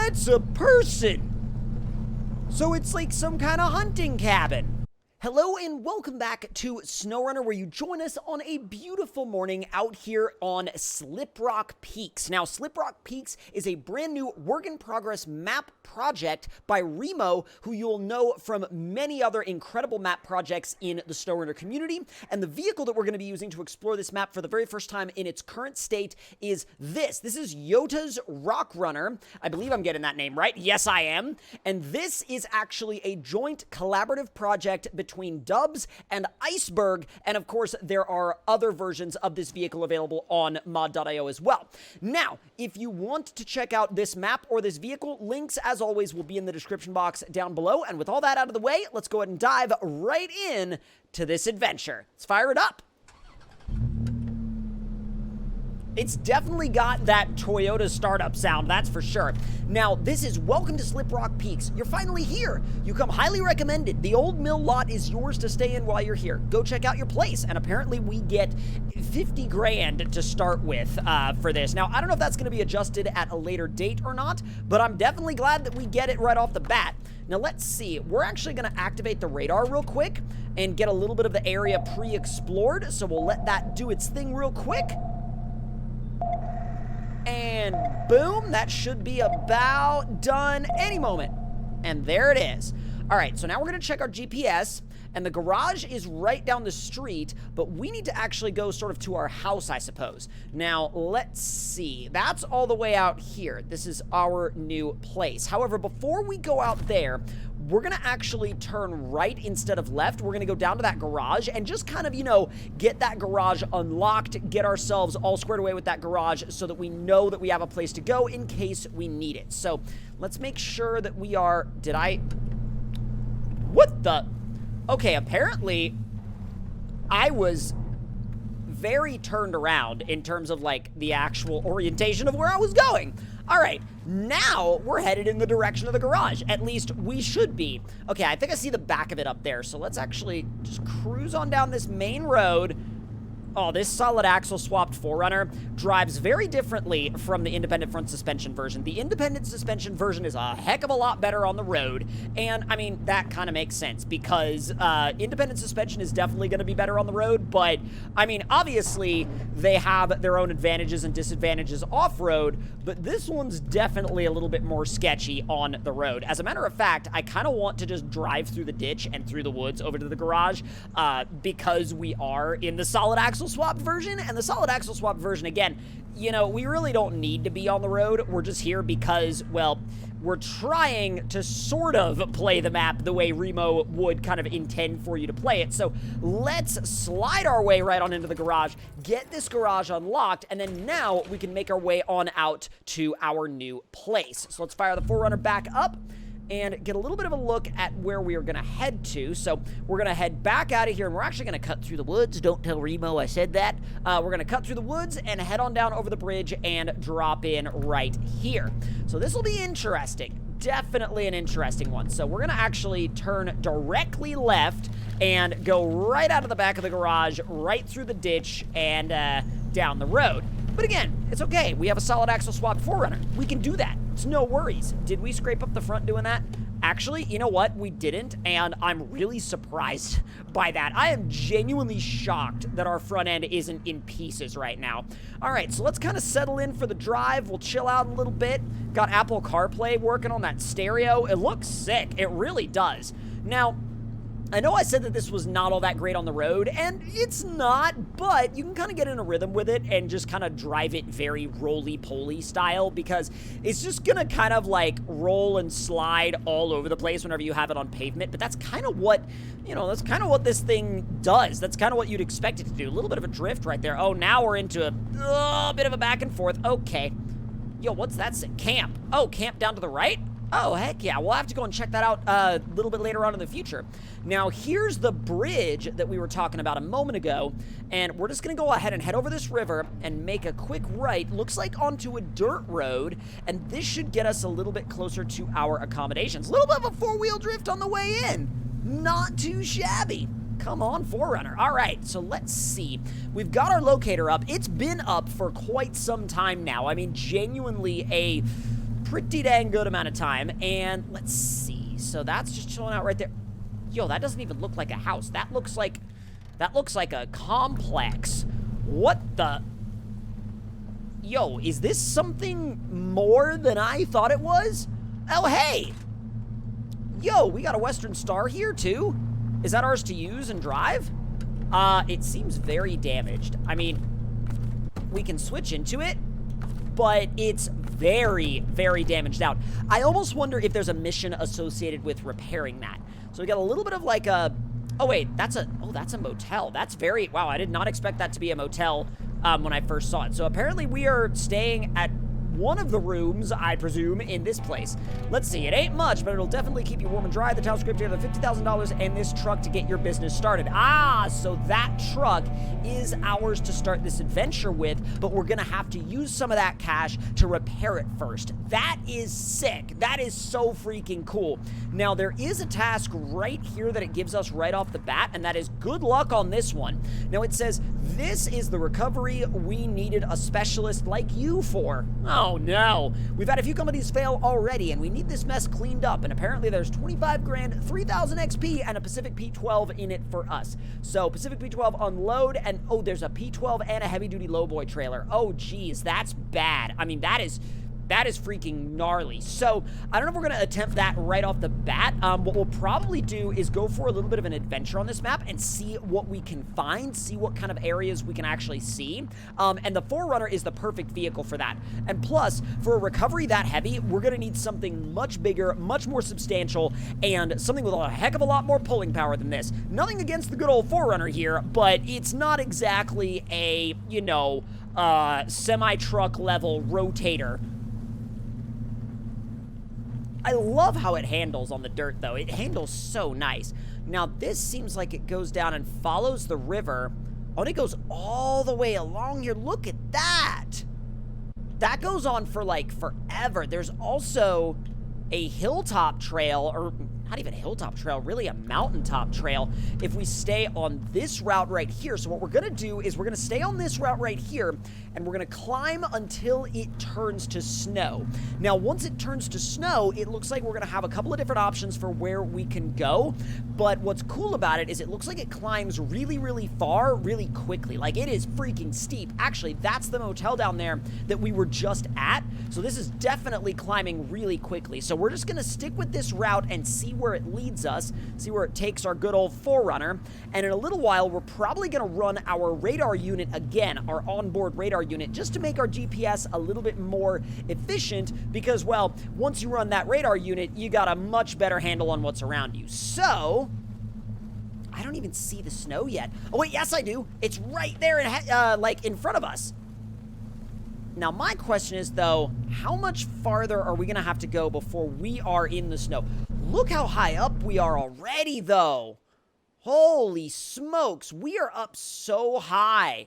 That's a person. So it's like some kind of hunting cabin. Hello and welcome back to SnowRunner, where you join us on a beautiful morning out here on Sliprock Peaks. Now, Sliprock Peaks is a brand new work-in-progress map project by Remo, who you'll know from many other incredible map projects in the SnowRunner community. And the vehicle that we're going to be using to explore this map for the very first time in its current state is this. This is Yota's Rock Runner. I believe I'm getting that name right. Yes, I am. And this is actually a joint collaborative project between Dubs and Iceberg, and of course there are other versions of this vehicle available on mod.io as well. Now, if you want to check out this map or this vehicle, links as always will be in the description box down below. And with all that out of the way, let's go ahead and dive right in to this adventure. Let's fire it up. It's definitely got that Toyota startup sound, that's for sure. Now, this is Welcome to Sliprock Peaks. You're finally here. You come highly recommended. The old mill lot is yours to stay in while you're here. Go check out your place. And apparently we get 50 grand to start with for this. Now, I don't know if that's going to be adjusted at a later date or not, but I'm definitely glad that we get it right off the bat. Now, let's see. We're actually going to activate the radar real quick and get a little bit of the area pre-explored. So we'll let that do its thing real quick. And boom, that should be about done any moment. And there it is. All right, so now we're going to check our GPS, and the garage is right down the street, but we need to actually go sort of to our house, I suppose. Now, let's see. That's all the way out here. This is our new place. However, before we go out there, we're going to actually turn right instead of left. We're going to go down to that garage and just kind of, you know, get that garage unlocked, get ourselves all squared away with that garage so that we know that we have a place to go in case we need it. So let's make sure that we are... What the... Okay, apparently I was very turned around in terms of, like, the actual orientation of where I was going. All right, now we're headed in the direction of the garage. At least we should be. Okay, I think I see the back of it up there. So let's actually just cruise on down this main road. Oh, this solid axle swapped 4Runner drives very differently from the independent front suspension version. The independent suspension version is a heck of a lot better on the road. And, I mean, that kind of makes sense because independent suspension is definitely going to be better on the road. But, I mean, obviously, they have their own advantages and disadvantages off-road. But this one's definitely a little bit more sketchy on the road. As a matter of fact, I kind of want to just drive through the ditch and through the woods over to the garage because we are in the solid axle swap version, and the solid axle swap version, again, you know, we really don't need to be on the road. We're just here because, well, we're trying to sort of play the map the way Remo would kind of intend for you to play it. So let's slide our way right on into the garage, get this garage unlocked, and then now we can make our way on out to our new place. So let's fire the 4Runner back up and get a little bit of a look at where we are going to head to. So we're going to head back out of here, and we're actually going to cut through the woods. Don't tell Remo I said that. We're going to cut through the woods and head on down over the bridge and drop in right here. So this will be interesting. Definitely an interesting one. So we're going to actually turn directly left and go right out of the back of the garage, right through the ditch, and down the road. But again, it's okay. We have a solid axle swap 4Runner. We can do that. It's no worries. Did we scrape up the front doing that? Actually, you know what? We didn't, and I'm really surprised by that. I am genuinely shocked that our front end isn't in pieces right now. All right, so let's kind of settle in for the drive. We'll chill out a little bit. Got Apple CarPlay working on that stereo. It looks sick. It really does. Now, I know I said that this was not all that great on the road, and it's not, but you can kind of get in a rhythm with it and just kind of drive it very roly-poly style because it's just going to kind of like roll and slide all over the place whenever you have it on pavement, but that's kind of what, you know, that's kind of what this thing does. That's kind of what you'd expect it to do. A little bit of a drift right there. Oh, now we're into a bit of a back and forth. Okay. Yo, what's that say? Camp. Oh, camp down to the right? Oh, heck yeah. We'll have to go and check that out a little bit later on in the future. Now, here's the bridge that we were talking about a moment ago, and we're just going to go ahead and head over this river and make a quick right, looks like onto a dirt road, and this should get us a little bit closer to our accommodations. A little bit of a four-wheel drift on the way in. Not too shabby. Come on, 4Runner. All right, so let's see. We've got our locator up. It's been up for quite some time now. I mean, genuinely a pretty dang good amount of time. And let's see. So that's just chilling out right there. Yo, that doesn't even look like a house. That looks like a complex. What the? Yo, is this something more than I thought it was? Oh, hey. Yo, we got a Western Star here, too. Is that ours to use and drive? It seems very damaged. I mean, we can switch into it, but it's very, very damaged out. I almost wonder if there's a mission associated with repairing that. So we got a little bit of like a... Oh, wait, that's a motel. That's very... Wow, I did not expect that to be a motel when I first saw it. So apparently we are staying at one of the rooms, I presume, in this place. Let's see, it ain't much, but it'll definitely keep you warm and dry. The town script here, the $50,000 and this truck to get your business started. Ah, so that truck is ours to start this adventure with, but we're gonna have to use some of that cash to repair it first. That is sick. That is so freaking cool. Now, there is a task right here that it gives us right off the bat, and that is good luck on this one. Now, it says, this is the recovery we needed a specialist like you for. Oh no, we've had a few companies fail already and we need this mess cleaned up, and apparently there's 25 grand, 3,000 XP and a Pacific P12 in it for us. So Pacific P12 unload, and oh, there's a P12 and a heavy duty lowboy trailer. Oh geez, that's bad. I mean, that is freaking gnarly. So I don't know if we're going to attempt that right off the bat. What we'll probably do is go for a little bit of an adventure on this map and see what we can find, see what kind of areas we can actually see. And the 4Runner is the perfect vehicle for that. And plus, for a recovery that heavy, we're going to need something much bigger, much more substantial, and something with a heck of a lot more pulling power than this. Nothing against the good old 4Runner here, but it's not exactly a, you know, semi-truck level rotator. I love how it handles on the dirt, though. It handles so nice. Now, this seems like it goes down and follows the river. Oh, and it goes all the way along here. Look at that. That goes on for, like, forever. There's also a hilltop trail, or not even a hilltop trail, really a mountaintop trail, if we stay on this route right here. So what we're going to do is we're going to stay on this route right here, and we're going to climb until it turns to snow. Now, once it turns to snow, it looks like we're going to have a couple of different options for where we can go, but what's cool about it is it looks like it climbs really, really far, really quickly. Like, it is freaking steep. Actually, that's the motel down there that we were just at, so this is definitely climbing really quickly. So we're just going to stick with this route and see where it leads us, see where it takes our good old 4Runner, and in a little while, we're probably going to run our radar unit again, our onboard radar unit, just to make our GPS a little bit more efficient, because, well, once you run that radar unit, you got a much better handle on what's around you. So, I don't even see the snow yet. Oh, wait, yes, I do. It's right there, like, in front of us. Now, my question is, though, how much farther are we going to have to go before we are in the snow? Look how high up we are already, though. Holy smokes, we are up so high.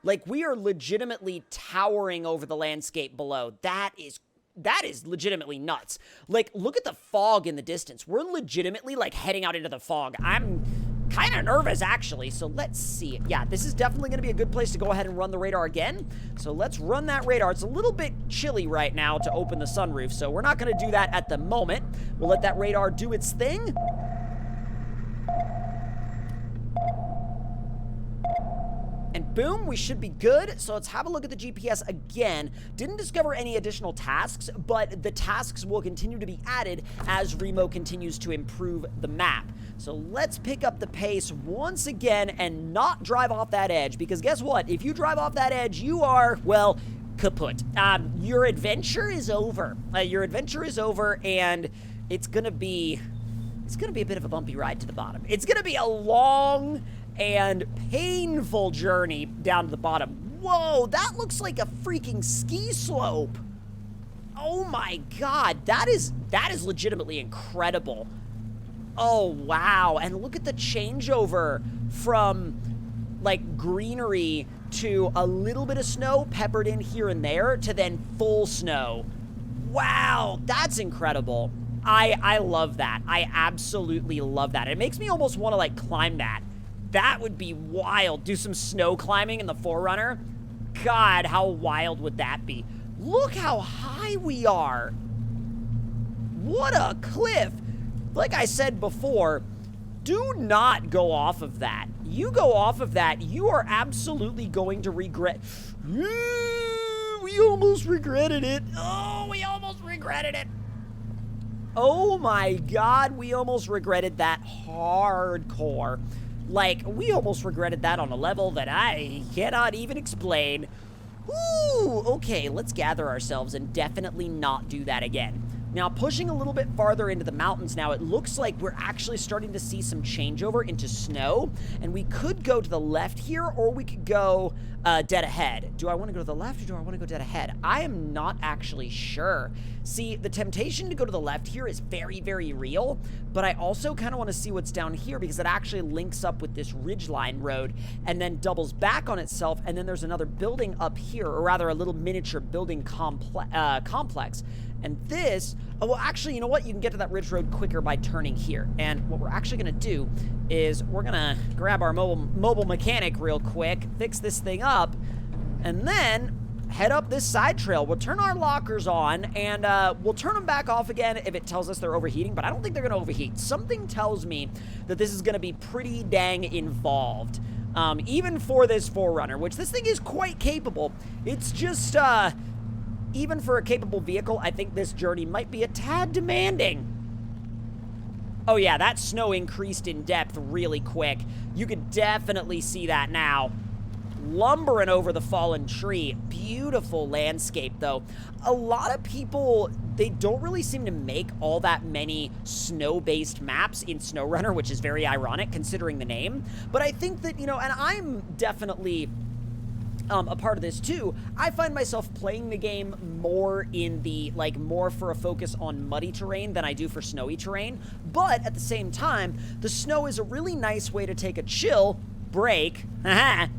Like, we are legitimately towering over the landscape below. That is legitimately nuts. Like, look at the fog in the distance. We're legitimately, like, heading out into the fog. I'm kind of nervous, actually, so let's see. Yeah, this is definitely going to be a good place to go ahead and run the radar again. So let's run that radar. It's a little bit chilly right now to open the sunroof, so we're not going to do that at the moment. We'll let that radar do its thing. And boom, we should be good. So let's have a look at the GPS again. Didn't discover any additional tasks, but the tasks will continue to be added as Remo continues to improve the map. So let's pick up the pace once again and not drive off that edge, because guess what? If you drive off that edge, you are, well, kaput. Your adventure is over. Your adventure is over, and it's gonna be a bit of a bumpy ride to the bottom. It's gonna be a long and painful journey down to the bottom. Whoa, that looks like a freaking ski slope. Oh my god, that is legitimately incredible. Oh wow, and look at the changeover from like greenery to a little bit of snow peppered in here and there to then full snow. Wow, that's incredible. I love that. I absolutely love that. It makes me almost want to like climb that. That would be wild. Do some snow climbing in the 4Runner. God, how wild would that be? Look how high we are. What a cliff. Like I said before, do not go off of that. You go off of that, you are absolutely going to regret. We almost regretted it. Oh, we almost regretted it. Oh my God, we almost regretted that hardcore. Like, we almost regretted that on a level that I cannot even explain. Ooh, okay, let's gather ourselves and definitely not do that again. Now, pushing a little bit farther into the mountains now, it looks like we're actually starting to see some changeover into snow, and we could go to the left here, or we could go dead ahead. Do I want to go to the left, or do I want to go dead ahead? I am not actually sure. See, the temptation to go to the left here is very, very real, but I also kind of want to see what's down here because it actually links up with this ridgeline road and then doubles back on itself, and then there's another building up here, or rather a little miniature building complex. And this, oh, well, actually, you know what? You can get to that ridge road quicker by turning here. And what we're actually going to do is we're going to grab our mobile mechanic real quick, fix this thing up, and then head up this side trail. We'll turn our lockers on, and we'll turn them back off again if it tells us they're overheating, but I don't think they're going to overheat. Something tells me that this is going to be pretty dang involved, even for this 4Runner, which this thing is quite capable. It's just, even for a capable vehicle, I think this journey might be a tad demanding. Oh yeah, that snow increased in depth really quick. You could definitely see that now. Lumbering over the fallen tree. Beautiful landscape, though. A lot of people, they don't really seem to make all that many snow-based maps in SnowRunner, which is very ironic considering the name. But I think that, you know, and I'm definitely a part of this too. I find myself playing the game more in the, like, more for a focus on muddy terrain than I do for snowy terrain. But at the same time, the snow is a really nice way to take a chill break.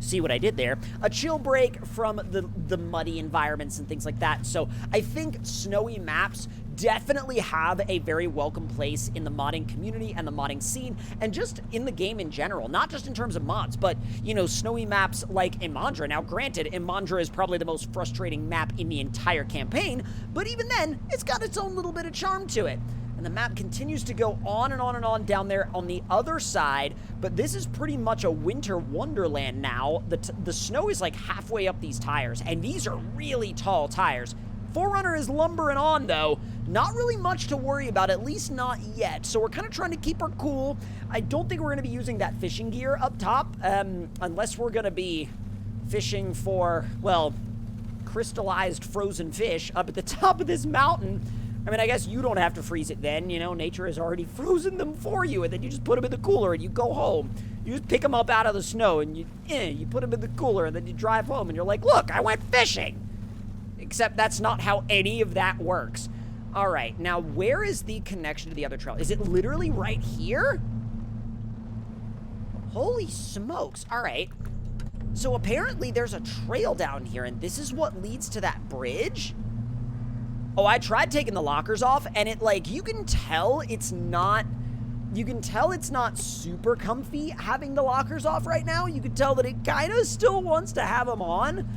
See what I did there? A chill break from the muddy environments and things like that. So I think snowy maps definitely have a very welcome place in the modding community and the modding scene, and just in the game in general, not just in terms of mods, but, you know, snowy maps like Imandra. Now, granted, Imandra is probably the most frustrating map in the entire campaign, but even then, it's got its own little bit of charm to it. And the map continues to go on and on and on down there on the other side, but this is pretty much a winter wonderland now. The snow is like halfway up these tires, and these are really tall tires. 4Runner is lumbering on, though. Not really much to worry about, at least not yet. So we're kind of trying to keep her cool. I don't think we're going to be using that fishing gear up top, unless we're going to be fishing for, well, crystallized frozen fish up at the top of this mountain. I mean, I guess you don't have to freeze it then, you know, nature has already frozen them for you, and then you just put them in the cooler and you go home. You just pick them up out of the snow and you put them in the cooler, and then you drive home and you're like, look, I went fishing. Except that's not how any of that works. All right, now where is the connection to the other trail? Is it literally right here? Holy smokes. All right. So apparently there's a trail down here, and this is what leads to that bridge? Oh, I tried taking the lockers off, and it, like, you can tell it's not super comfy having the lockers off right now. You can tell that it kind of still wants to have them on.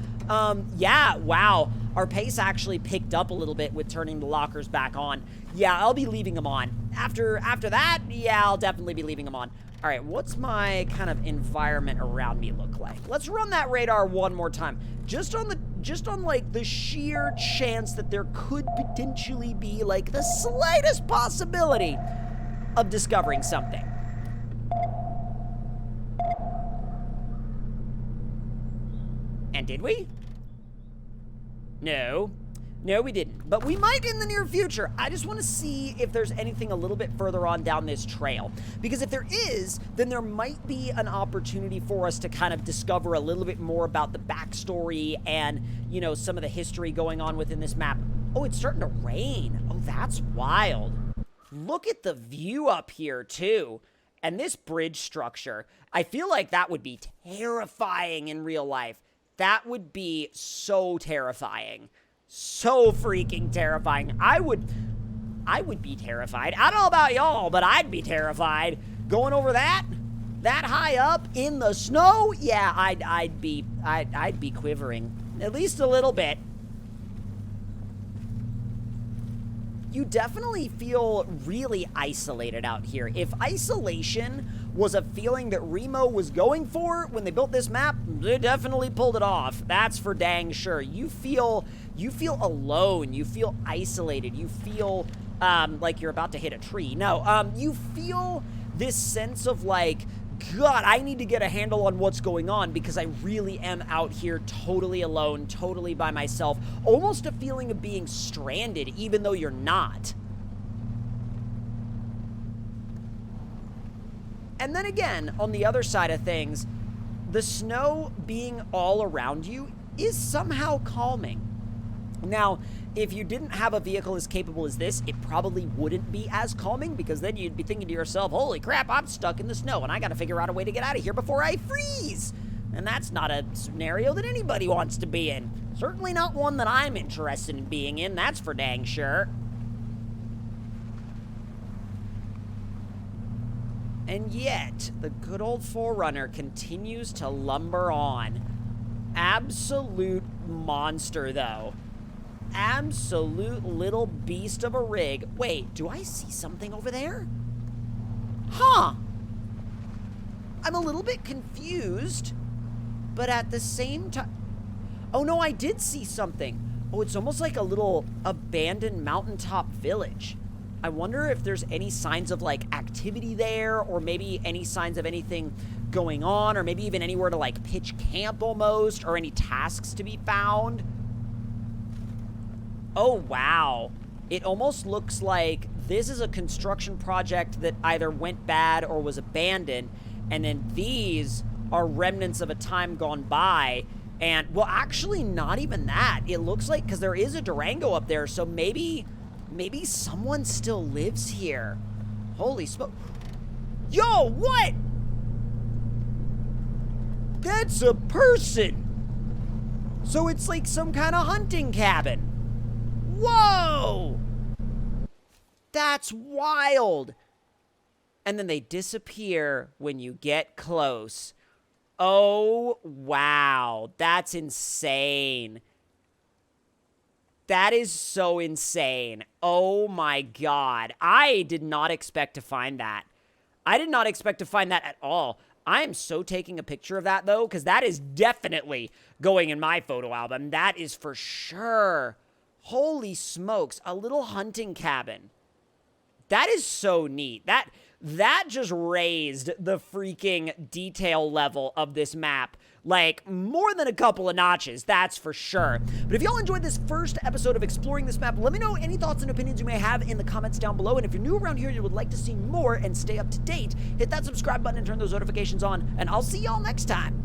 Yeah, wow. Our pace actually picked up a little bit with turning the lockers back on. Yeah, I'll be leaving them on. After that, yeah, I'll definitely be leaving them on. All right, what's my kind of environment around me look like? Let's run that radar one more time. Just on like the sheer chance that there could potentially be like the slightest possibility of discovering something. And did we? No. No, we didn't. But we might in the near future. I just want to see if there's anything a little bit further on down this trail. Because if there is, then there might be an opportunity for us to kind of discover a little bit more about the backstory and, you know, some of the history going on within this map. Oh, it's starting to rain. Oh, that's wild. Look at the view up here, too. And this bridge structure. I feel like that would be terrifying in real life. That would be so terrifying. So freaking terrifying. I would be terrified. I don't know about y'all, but I'd be terrified. Going over that high up in the snow, yeah, I'd be quivering. At least a little bit. you definitely feel really isolated out here. If isolation was a feeling that Remo was going for when they built this map, they definitely pulled it off. That's for dang sure. You feel alone. You feel isolated. You feel like you're about to hit a tree. No, you feel this sense of like, God, I need to get a handle on what's going on because I really am out here totally alone, totally by myself. Almost a feeling of being stranded, even though you're not. And then again, on the other side of things, the snow being all around you is somehow calming. Now, if you didn't have a vehicle as capable as this, it probably wouldn't be as calming because then you'd be thinking to yourself, holy crap, I'm stuck in the snow and I gotta figure out a way to get out of here before I freeze. And that's not a scenario that anybody wants to be in. Certainly not one that I'm interested in being in, that's for dang sure. And yet, the good old 4Runner continues to lumber on. Absolute monster, though. Absolute little beast of a rig. Wait, do I see something over there? Huh. I'm a little bit confused, but at the same time... Oh, no, I did see something. Oh, it's almost like a little abandoned mountaintop village. I wonder if there's any signs of, like, activity there, or maybe any signs of anything going on, or maybe even anywhere to, like, pitch camp almost, or any tasks to be found. Oh, wow. It almost looks like this is a construction project that either went bad or was abandoned, and then these are remnants of a time gone by. And, well, actually, not even that. It looks like, because there is a Durango up there, so maybe someone still lives here. Holy smoke. Yo, what? That's a person. So it's like some kind of hunting cabin. Whoa! That's wild. And then they disappear when you get close. Oh, wow. That's insane. That is so insane. Oh my God. I did not expect to find that. I did not expect to find that at all. I am so taking a picture of that, though, because that is definitely going in my photo album. That is for sure. Holy smokes, a little hunting cabin. That is so neat. That just raised the freaking detail level of this map, like, more than a couple of notches, that's for sure. But if y'all enjoyed this first episode of exploring this map, let me know any thoughts and opinions you may have in the comments down below. And if you're new around here and you would like to see more and stay up to date, hit that subscribe button and turn those notifications on, and I'll see y'all next time.